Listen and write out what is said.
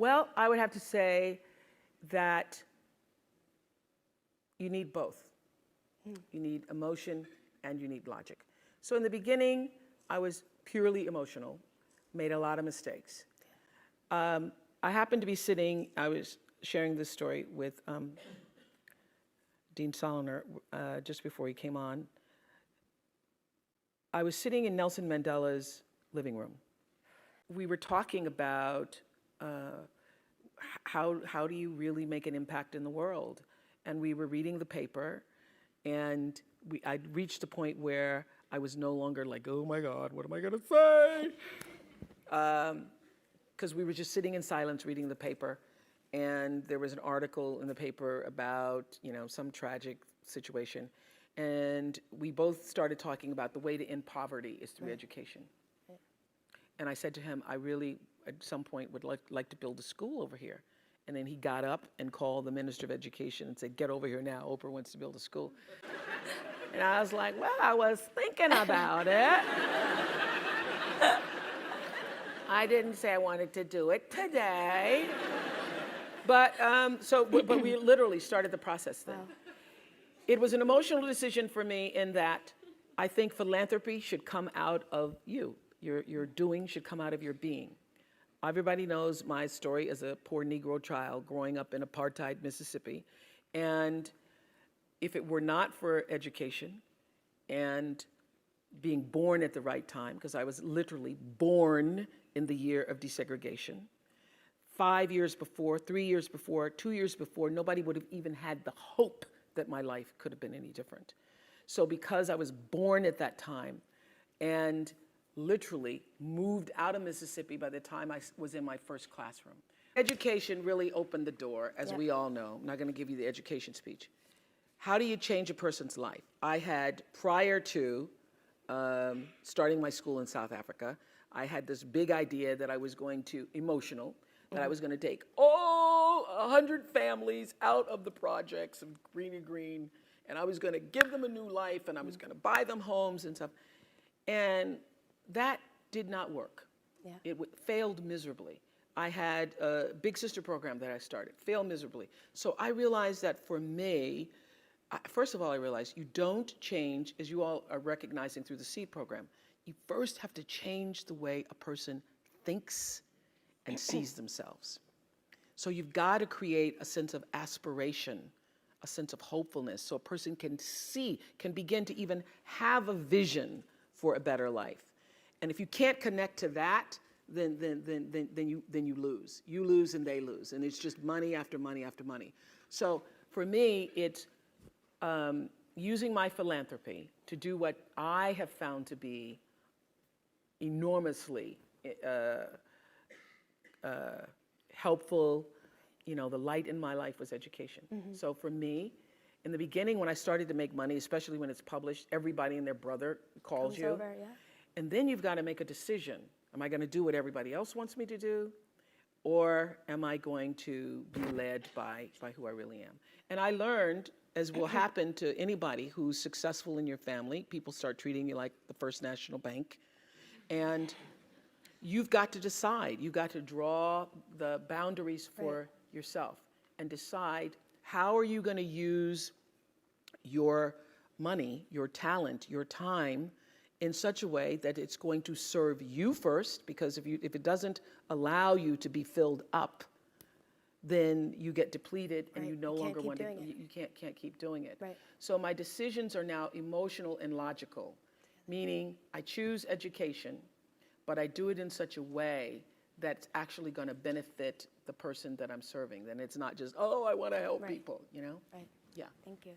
Well, I would have to say that you need both. You need emotion and you need logic. So in the beginning, I was purely emotional, made a lot of mistakes. I happened to be sitting, I was sharing this story with Dean Soloner just before he came on. I was sitting in Nelson Mandela's living room. We were talking about how do you really make an impact in the world? And we were reading the paper, and I'd reached a point where I was no longer like, oh my God, what am I gonna say? Because we were just sitting in silence reading the paper, and there was an article in the paper about, you know, some tragic situation. And we both started talking about the way to end poverty is through education. And I said to him, I really, at some point, would like to build a school over here. And then he got up and called the Minister of Education and said, get over here now, Oprah wants to build a school. And I was like, well, I was thinking about it. I didn't say I wanted to do it today. But but we literally started the process then. Wow. It was an emotional decision for me in that I think philanthropy should come out of you. Your doing should come out of your being. Everybody knows my story as a poor Negro child growing up in apartheid Mississippi. And if it were not for education and being born at the right time, because I was literally born in the year of desegregation, 5 years before, 3 years before, 2 years before, nobody would have even had the hope that my life could have been any different. So because I was born at that time and literally moved out of Mississippi by the time I was in my first classroom. Education really opened the door, as we all know. I'm not going to give you the education speech. How do you change a person's life? I had, prior to starting my school in South Africa, I had this big idea that I was going to, that I was going to take all 100 families out of the projects of Green, and I was going to give them a new life, and I was going to buy them homes and stuff. And that did not work. Yeah. It failed miserably. I had a Big Sister program that I started, failed miserably. So I realized that for me, first of all, I realized you don't change, as you all are recognizing through the SEED program, you first have to change the way a person thinks and sees themselves. So you've got to create a sense of aspiration, a sense of hopefulness, so a person can see, can begin to even have a vision for a better life. And if you can't connect to that, then you lose. You lose and they lose. And it's just money after money after money. So for me, it's using my philanthropy to do what I have found to be enormously helpful. You know, the light in my life was education. So for me, in the beginning, when I started to make money, especially when it's published, everybody and their brother calls you. Over, yeah. And then you've got to make a decision. Am I going to do what everybody else wants me to do? Or am I going to be led by who I really am? And I learned, as will happen to anybody who's successful in your family, people start treating you like the First National Bank. And you've got to decide. You've got to draw the boundaries for yourself and decide how are you going to use your money, your talent, your time in such a way that it's going to serve you first, because if it doesn't allow you to be filled up, then you get depleted and you no longer want to, you can't keep doing it. Right. So my decisions are now emotional and logical, meaning I choose education, but I do it in such a way that's actually going to benefit the person that I'm serving. Then it's not just, oh, I want to help people, you know? Right. Yeah. Thank you.